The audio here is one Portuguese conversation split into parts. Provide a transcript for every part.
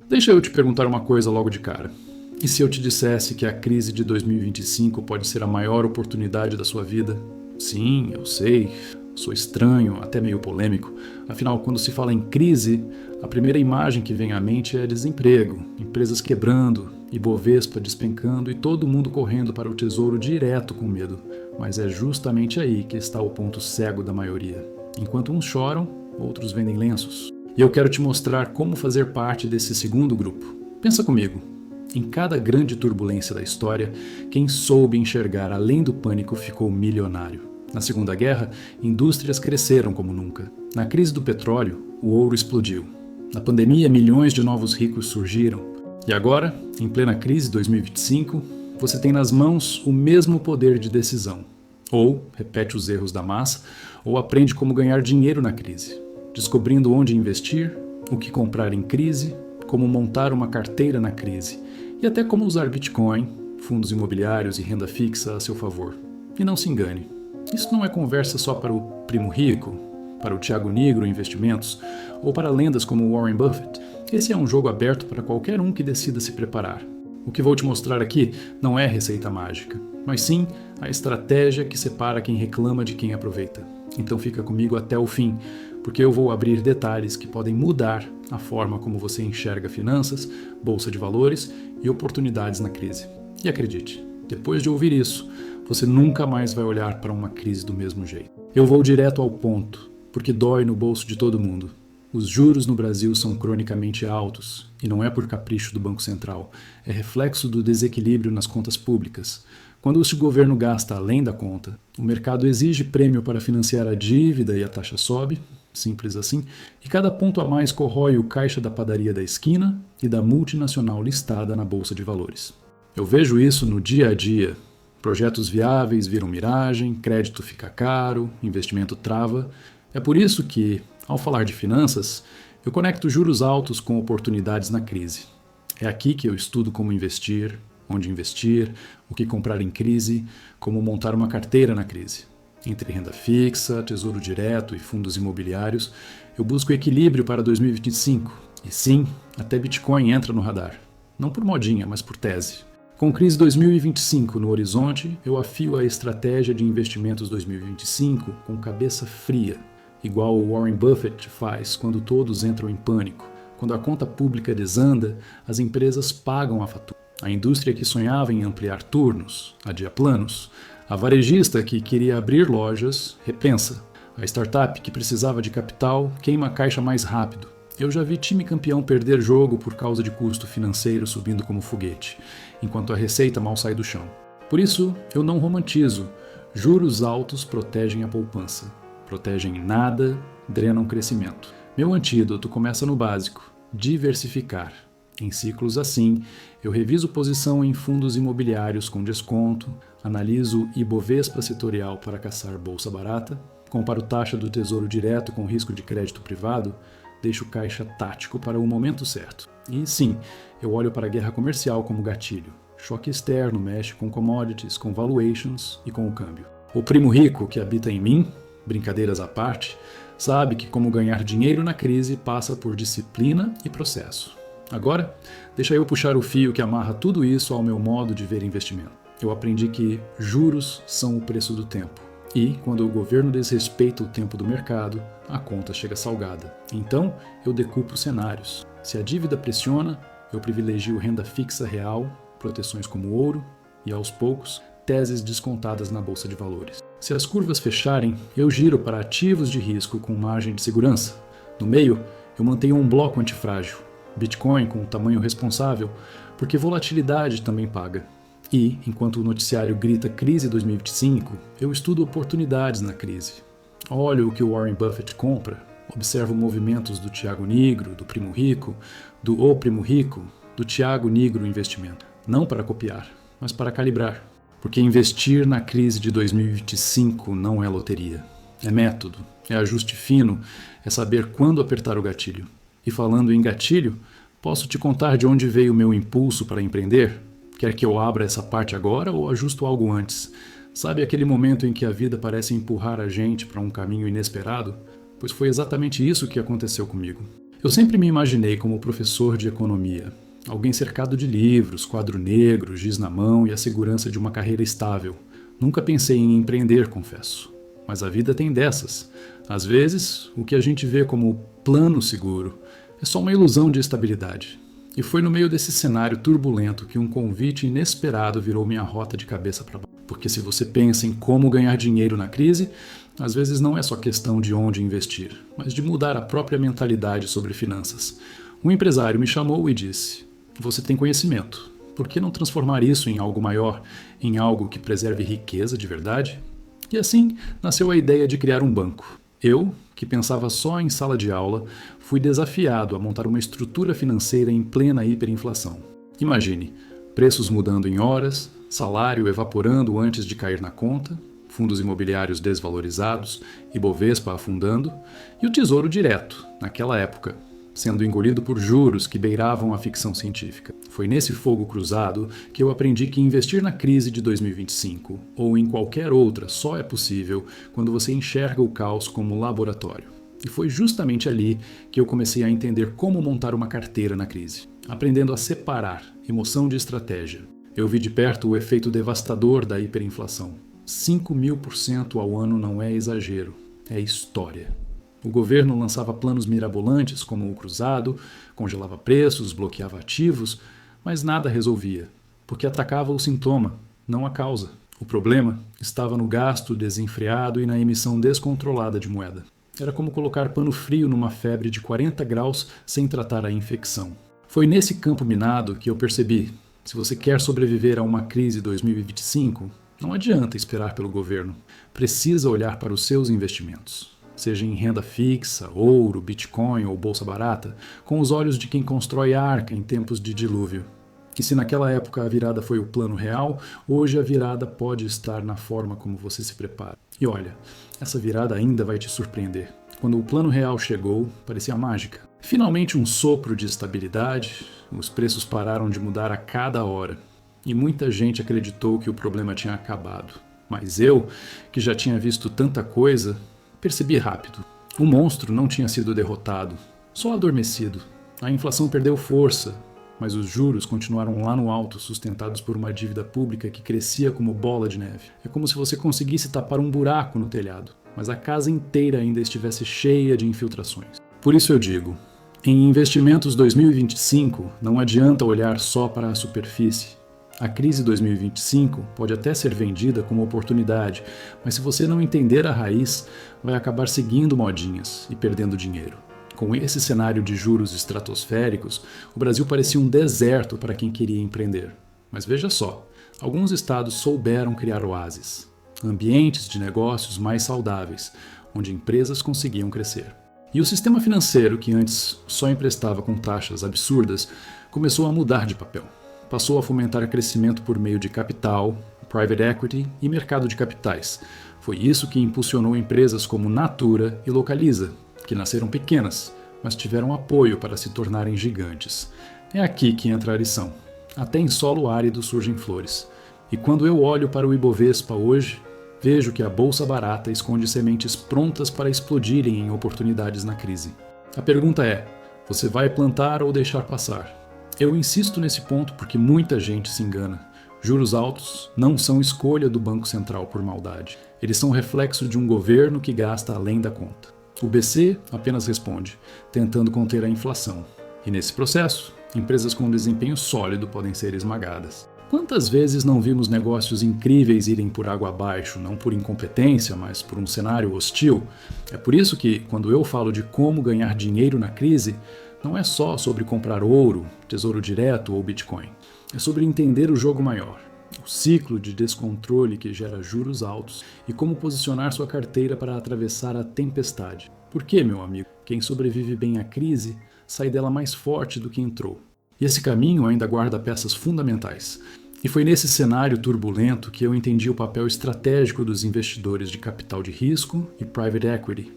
Deixa eu te perguntar uma coisa logo de cara. E se eu te dissesse que a crise de 2025 pode ser a maior oportunidade da sua vida? Sim, eu sei, sou estranho, até meio polêmico. Afinal, quando se fala em crise, a primeira imagem que vem à mente é desemprego, empresas quebrando, Ibovespa despencando e todo mundo correndo para o tesouro direto com medo. Mas é justamente aí que está o ponto cego da maioria. Enquanto uns choram, outros vendem lenços. E eu quero te mostrar como fazer parte desse segundo grupo. Pensa comigo. Em cada grande turbulência da história, quem soube enxergar além do pânico ficou milionário. Na Segunda Guerra, indústrias cresceram como nunca. Na crise do petróleo, o ouro explodiu. Na pandemia, milhões de novos ricos surgiram. E agora, em plena crise 2025, você tem nas mãos o mesmo poder de decisão. Ou repete os erros da massa, ou aprende como ganhar dinheiro na crise, descobrindo onde investir, o que comprar em crise, como montar uma carteira na crise e até como usar Bitcoin, fundos imobiliários e renda fixa a seu favor. E não se engane, isso não é conversa só para o primo rico, para o Thiago Nigro Investimentos ou para lendas como Warren Buffett. Esse é um jogo aberto para qualquer um que decida se preparar. O que vou te mostrar aqui não é receita mágica, mas sim a estratégia que separa quem reclama de quem aproveita. Então fica comigo até o fim, porque eu vou abrir detalhes que podem mudar a forma como você enxerga finanças, bolsa de valores e oportunidades na crise. E acredite, depois de ouvir isso, você nunca mais vai olhar para uma crise do mesmo jeito. Eu vou direto ao ponto, porque dói no bolso de todo mundo. Os juros no Brasil são cronicamente altos, e não é por capricho do Banco Central, é reflexo do desequilíbrio nas contas públicas. Quando o governo gasta além da conta, o mercado exige prêmio para financiar a dívida e a taxa sobe, simples assim, e cada ponto a mais corrói o caixa da padaria da esquina e da multinacional listada na Bolsa de Valores. Eu vejo isso no dia a dia. Projetos viáveis viram miragem, crédito fica caro, investimento trava. É por isso que, ao falar de finanças, eu conecto juros altos com oportunidades na crise. É aqui que eu estudo como investir, onde investir, o que comprar em crise, como montar uma carteira na crise. Entre renda fixa, tesouro direto e fundos imobiliários, eu busco equilíbrio para 2025. E sim, até Bitcoin entra no radar. Não por modinha, mas por tese. Com crise 2025 no horizonte, eu afio a estratégia de investimentos 2025 com cabeça fria, igual o Warren Buffett faz quando todos entram em pânico. Quando a conta pública desanda, as empresas pagam a fatura. A indústria que sonhava em ampliar turnos, adia planos. A varejista que queria abrir lojas, repensa. A startup que precisava de capital, queima a caixa mais rápido. Eu já vi time campeão perder jogo por causa de custo financeiro subindo como foguete, enquanto a receita mal sai do chão. Por isso, eu não romantizo. Juros altos protegem a poupança. Protegem nada, drenam crescimento. Meu antídoto começa no básico: diversificar. Em ciclos assim, eu reviso posição em fundos imobiliários com desconto, analiso Ibovespa setorial para caçar bolsa barata, comparo taxa do Tesouro Direto com risco de crédito privado, deixo caixa tático para o momento certo. E sim, eu olho para a guerra comercial como gatilho. Choque externo mexe com commodities, com valuations e com o câmbio. O primo rico que habita em mim, brincadeiras à parte, sabe que como ganhar dinheiro na crise passa por disciplina e processo. Agora, deixa eu puxar o fio que amarra tudo isso ao meu modo de ver investimento. Eu aprendi que juros são o preço do tempo. E, quando o governo desrespeita o tempo do mercado, a conta chega salgada. Então, eu decupo cenários. Se a dívida pressiona, eu privilegio renda fixa real, proteções como ouro e, aos poucos, teses descontadas na bolsa de valores. Se as curvas fecharem, eu giro para ativos de risco com margem de segurança. No meio, eu mantenho um bloco antifrágil. Bitcoin com o tamanho responsável, porque volatilidade também paga. E, enquanto o noticiário grita crise 2025, eu estudo oportunidades na crise. Olho o que o Warren Buffett compra, observo movimentos do Thiago Nigro, do Primo Rico, do O Primo Rico, do Thiago Nigro Investimento. Não para copiar, mas para calibrar. Porque investir na crise de 2025 não é loteria. É método, é ajuste fino, é saber quando apertar o gatilho. E falando em gatilho, posso te contar de onde veio o meu impulso para empreender? Quer que eu abra essa parte agora ou ajusto algo antes? Sabe aquele momento em que a vida parece empurrar a gente para um caminho inesperado? Pois foi exatamente isso que aconteceu comigo. Eu sempre me imaginei como professor de economia, alguém cercado de livros, quadro negro, giz na mão e a segurança de uma carreira estável. Nunca pensei em empreender, confesso. Mas a vida tem dessas. Às vezes, o que a gente vê como plano seguro é só uma ilusão de estabilidade. E foi no meio desse cenário turbulento que um convite inesperado virou minha rota de cabeça para baixo. Porque se você pensa em como ganhar dinheiro na crise, às vezes não é só questão de onde investir, mas de mudar a própria mentalidade sobre finanças. Um empresário me chamou e disse: "Você tem conhecimento. Por que não transformar isso em algo maior, em algo que preserve riqueza de verdade?" E assim nasceu a ideia de criar um banco. Eu, que pensava só em sala de aula, fui desafiado a montar uma estrutura financeira em plena hiperinflação. Imagine, preços mudando em horas, salário evaporando antes de cair na conta, fundos imobiliários desvalorizados, Ibovespa afundando, e o Tesouro Direto, naquela época, sendo engolido por juros que beiravam a ficção científica. Foi nesse fogo cruzado que eu aprendi que investir na crise de 2025, ou em qualquer outra, só é possível quando você enxerga o caos como laboratório. E foi justamente ali que eu comecei a entender como montar uma carteira na crise, aprendendo a separar emoção de estratégia. Eu vi de perto o efeito devastador da hiperinflação. 5.000% ao ano não é exagero, é história. O governo lançava planos mirabolantes, como o cruzado, congelava preços, bloqueava ativos, mas nada resolvia, porque atacava o sintoma, não a causa. O problema estava no gasto desenfreado e na emissão descontrolada de moeda. Era como colocar pano frio numa febre de 40 graus sem tratar a infecção. Foi nesse campo minado que eu percebi: se você quer sobreviver a uma crise 2025, não adianta esperar pelo governo. Precisa olhar para os seus investimentos, seja em renda fixa, ouro, Bitcoin ou bolsa barata, com os olhos de quem constrói arca em tempos de dilúvio. E se naquela época a virada foi o plano real, hoje a virada pode estar na forma como você se prepara. E olha, essa virada ainda vai te surpreender. Quando o plano real chegou, parecia mágica. Finalmente um sopro de estabilidade, os preços pararam de mudar a cada hora. E muita gente acreditou que o problema tinha acabado. Mas eu, que já tinha visto tanta coisa, percebi rápido. O monstro não tinha sido derrotado, só adormecido. A inflação perdeu força, mas os juros continuaram lá no alto, sustentados por uma dívida pública que crescia como bola de neve. É como se você conseguisse tapar um buraco no telhado, mas a casa inteira ainda estivesse cheia de infiltrações. Por isso eu digo, em investimentos 2025, não adianta olhar só para a superfície. A crise 2025 pode até ser vendida como oportunidade, mas se você não entender a raiz, vai acabar seguindo modinhas e perdendo dinheiro. Com esse cenário de juros estratosféricos, o Brasil parecia um deserto para quem queria empreender. Mas veja só, alguns estados souberam criar oásis, ambientes de negócios mais saudáveis, onde empresas conseguiam crescer. E o sistema financeiro, que antes só emprestava com taxas absurdas, começou a mudar de papel. Passou a fomentar crescimento por meio de capital, private equity e mercado de capitais. Foi isso que impulsionou empresas como Natura e Localiza, que nasceram pequenas, mas tiveram apoio para se tornarem gigantes. É aqui que entra a lição. Até em solo árido surgem flores. E quando eu olho para o Ibovespa hoje, vejo que a bolsa barata esconde sementes prontas para explodirem em oportunidades na crise. A pergunta é: você vai plantar ou deixar passar? Eu insisto nesse ponto porque muita gente se engana. Juros altos não são escolha do Banco Central por maldade. Eles são reflexo de um governo que gasta além da conta. O BC apenas responde, tentando conter a inflação. E nesse processo, empresas com desempenho sólido podem ser esmagadas. Quantas vezes não vimos negócios incríveis irem por água abaixo, não por incompetência, mas por um cenário hostil? É por isso que, quando eu falo de como ganhar dinheiro na crise, não é só sobre comprar ouro, tesouro direto ou Bitcoin. É sobre entender o jogo maior, o ciclo de descontrole que gera juros altos e como posicionar sua carteira para atravessar a tempestade. Porque, meu amigo, quem sobrevive bem à crise sai dela mais forte do que entrou. E esse caminho ainda guarda peças fundamentais. E foi nesse cenário turbulento que eu entendi o papel estratégico dos investidores de capital de risco e private equity.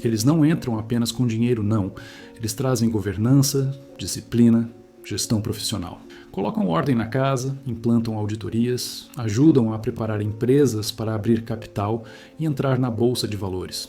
Eles não entram apenas com dinheiro, não. Eles trazem governança, disciplina, gestão profissional. Colocam ordem na casa, implantam auditorias, ajudam a preparar empresas para abrir capital e entrar na bolsa de valores.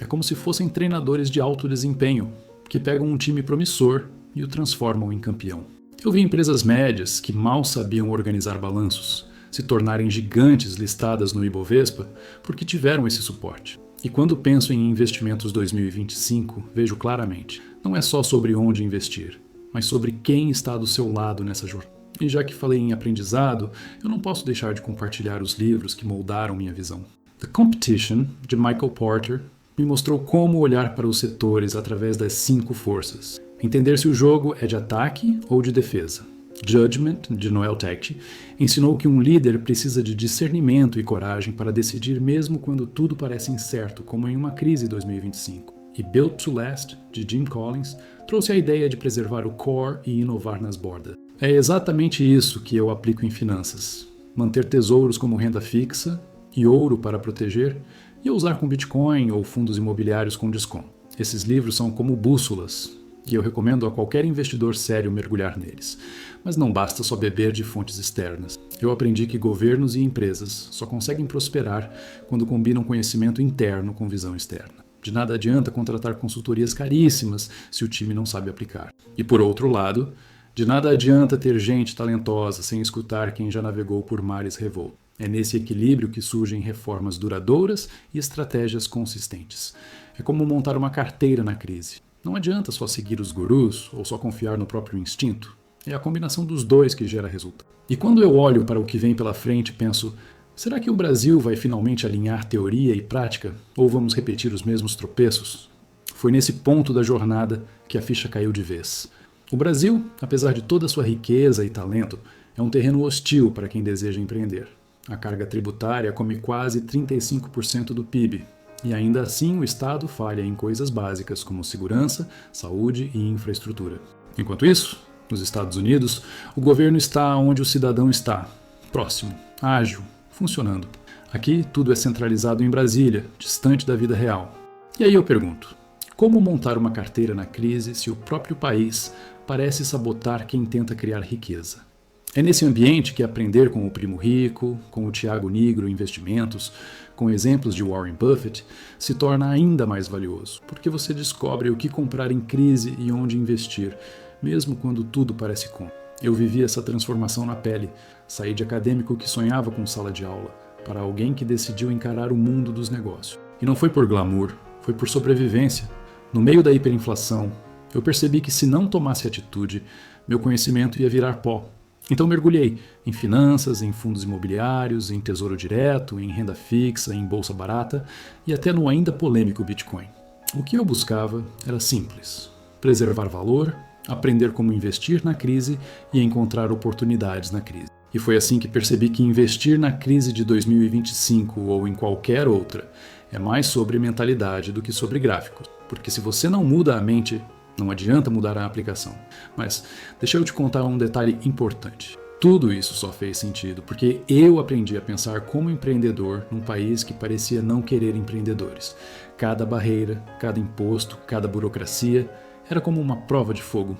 É como se fossem treinadores de alto desempenho, que pegam um time promissor e o transformam em campeão. Eu vi empresas médias que mal sabiam organizar balanços se tornarem gigantes listadas no Ibovespa porque tiveram esse suporte. E quando penso em investimentos 2025, vejo claramente, não é só sobre onde investir, mas sobre quem está do seu lado nessa jornada. E já que falei em aprendizado, eu não posso deixar de compartilhar os livros que moldaram minha visão. The Competition, de Michael Porter, me mostrou como olhar para os setores através das 5 forças. Entender se o jogo é de ataque ou de defesa. Judgment, de Noel Tacti, ensinou que um líder precisa de discernimento e coragem para decidir mesmo quando tudo parece incerto, como em uma crise 2025. E Built to Last, de Jim Collins, trouxe a ideia de preservar o core e inovar nas bordas. É exatamente isso que eu aplico em finanças. Manter tesouros como renda fixa e ouro para proteger, e usar com Bitcoin ou fundos imobiliários com desconto. Esses livros são como bússolas, e eu recomendo a qualquer investidor sério mergulhar neles. Mas não basta só beber de fontes externas. Eu aprendi que governos e empresas só conseguem prosperar quando combinam conhecimento interno com visão externa. De nada adianta contratar consultorias caríssimas se o time não sabe aplicar. E por outro lado, de nada adianta ter gente talentosa sem escutar quem já navegou por mares revoltos. É nesse equilíbrio que surgem reformas duradouras e estratégias consistentes. É como montar uma carteira na crise. Não adianta só seguir os gurus ou só confiar no próprio instinto. É a combinação dos dois que gera resultado. E quando eu olho para o que vem pela frente, penso, será que o Brasil vai finalmente alinhar teoria e prática? Ou vamos repetir os mesmos tropeços? Foi nesse ponto da jornada que a ficha caiu de vez. O Brasil, apesar de toda a sua riqueza e talento, é um terreno hostil para quem deseja empreender. A carga tributária come quase 35% do PIB, e ainda assim o Estado falha em coisas básicas como segurança, saúde e infraestrutura. Enquanto isso, nos Estados Unidos, o governo está onde o cidadão está, próximo, ágil, funcionando. Aqui tudo é centralizado em Brasília, distante da vida real. E aí eu pergunto, como montar uma carteira na crise se o próprio país parece sabotar quem tenta criar riqueza? É nesse ambiente que aprender com o Primo Rico, com o Thiago Nigro Investimentos, com exemplos de Warren Buffett, se torna ainda mais valioso, porque você descobre o que comprar em crise e onde investir, mesmo quando tudo parece contra. Eu vivi essa transformação na pele, saí de acadêmico que sonhava com sala de aula, para alguém que decidiu encarar o mundo dos negócios. E não foi por glamour, foi por sobrevivência. No meio da hiperinflação, eu percebi que se não tomasse atitude, meu conhecimento ia virar pó. Então mergulhei em finanças, em fundos imobiliários, em tesouro direto, em renda fixa, em bolsa barata e até no ainda polêmico Bitcoin. O que eu buscava era simples: preservar valor, aprender como investir na crise e encontrar oportunidades na crise. E foi assim que percebi que investir na crise de 2025 ou em qualquer outra é mais sobre mentalidade do que sobre gráficos. Porque se você não muda a mente, não adianta mudar a aplicação. Mas deixa eu te contar um detalhe importante. Tudo isso só fez sentido porque eu aprendi a pensar como empreendedor num país que parecia não querer empreendedores. Cada barreira, cada imposto, cada burocracia era como uma prova de fogo.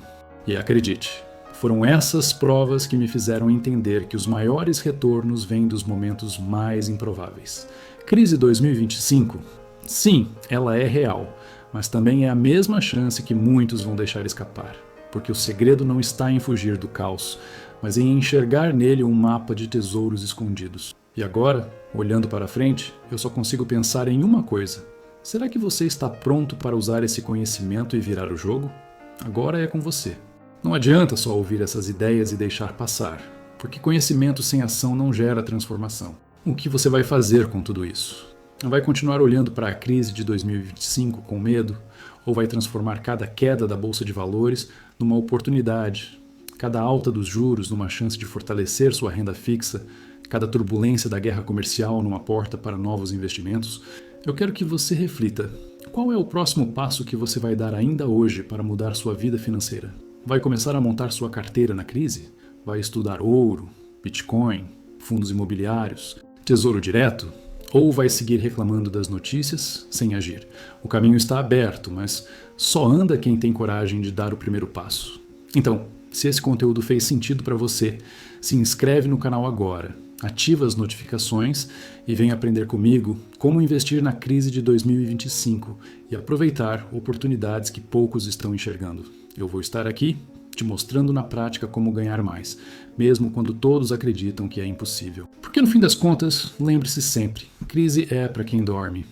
E acredite, foram essas provas que me fizeram entender que os maiores retornos vêm dos momentos mais improváveis. Crise 2025? Sim, ela é real. Mas também é a mesma chance que muitos vão deixar escapar, porque o segredo não está em fugir do caos, mas em enxergar nele um mapa de tesouros escondidos. E agora, olhando para frente, eu só consigo pensar em uma coisa. Será que você está pronto para usar esse conhecimento e virar o jogo? Agora é com você. Não adianta só ouvir essas ideias e deixar passar, porque conhecimento sem ação não gera transformação. O que você vai fazer com tudo isso? Vai continuar olhando para a crise de 2025 com medo? Ou vai transformar cada queda da Bolsa de Valores numa oportunidade, cada alta dos juros numa chance de fortalecer sua renda fixa, cada turbulência da guerra comercial numa porta para novos investimentos? Eu quero que você reflita. Qual é o próximo passo que você vai dar ainda hoje para mudar sua vida financeira? Vai começar a montar sua carteira na crise? Vai estudar ouro, Bitcoin, fundos imobiliários, tesouro direto? Ou vai seguir reclamando das notícias sem agir? O caminho está aberto, mas só anda quem tem coragem de dar o primeiro passo. Então, se esse conteúdo fez sentido para você, se inscreve no canal agora Ativa as notificações e vem aprender comigo como investir na crise de 2025 e aproveitar oportunidades que poucos estão enxergando. Eu vou estar aqui te mostrando na prática como ganhar mais, mesmo quando todos acreditam que é impossível. Porque no fim das contas, lembre-se sempre, crise é para quem dorme.